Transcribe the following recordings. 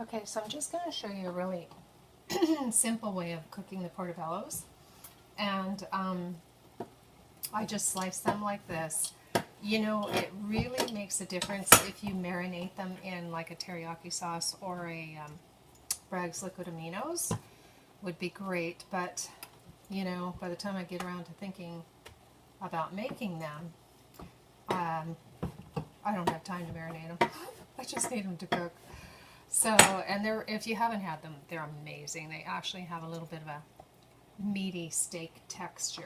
Okay, so I'm just going to show you a really simple way of cooking the portobellos. And I just slice them like this. You know, it really makes a difference if you marinate them in like a teriyaki sauce or a Bragg's liquid aminos. Would be great, but you know, by the time I get around to thinking about making them, I don't have time to marinate them. I just need them to cook. So, and they're, if you haven't had them, they're amazing. They actually have a little bit of a meaty steak texture,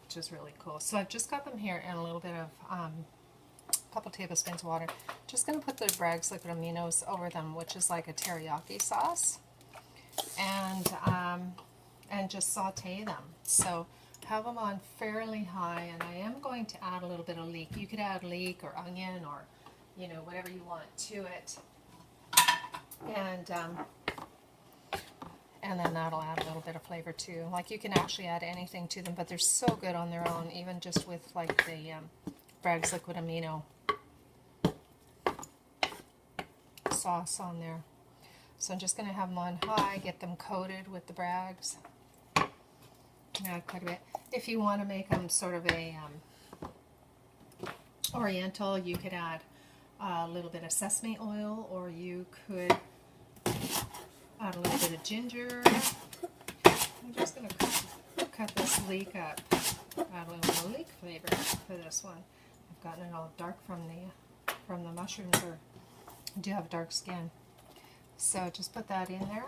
which is really cool. So I've just got them here in a little bit of a couple tablespoons of water. Just going to put the Bragg's liquid aminos over them, which is like a teriyaki sauce, and just saute them. So have them on fairly high, and I am going to add a little bit of leek. You could add leek or onion or, you know, whatever you want to it. And then that'll add a little bit of flavor too. Like, you can actually add anything to them, but they're so good on their own, even just with like the Bragg's liquid amino sauce on there. So I'm just going to have them on high, get them coated with the Bragg's. Add quite a bit. If you want to make them sort of a oriental, you could add a little bit of sesame oil, or you could add a little bit of ginger. I'm just going to cut this leek up, add a little leek flavor for this one. I've gotten it all dark from the mushrooms, or I do have dark skin. So just put that in there.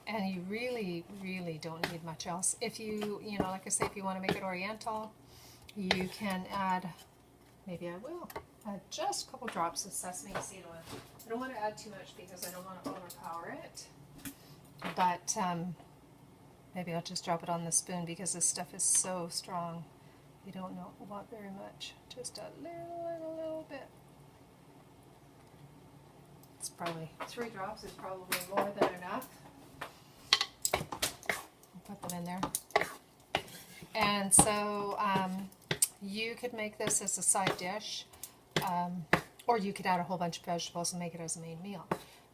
And you really, really don't need much else. If you know, like I say, if you want to make it oriental, you can add, maybe I will, add just a couple drops of sesame seed oil. I don't want to add too much because I don't want to overpower it. But maybe I'll just drop it on the spoon because this stuff is so strong. You don't want very much. Just a little bit. It's probably 3 drops is probably more than enough. Put them in there. And so you could make this as a side dish, or you could add a whole bunch of vegetables and make it as a main meal.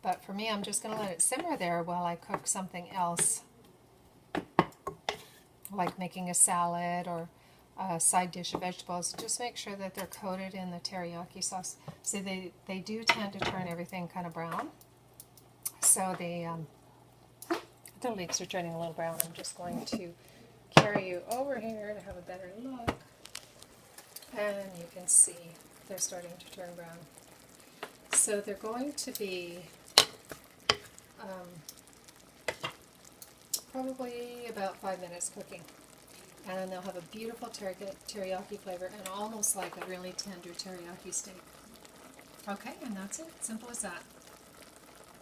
But for me, I'm just going to let it simmer there while I cook something else, like making a salad or a side dish of vegetables. Just make sure that they're coated in the teriyaki sauce. So they do tend to turn everything kind of brown. So the leeks are turning a little brown. I'm just going to carry you over here to have a better look. And you can see they're starting to turn brown. So they're going to be probably about 5 minutes cooking. And then they'll have a beautiful teriyaki flavor and almost like a really tender teriyaki steak. Okay, and that's it. Simple as that.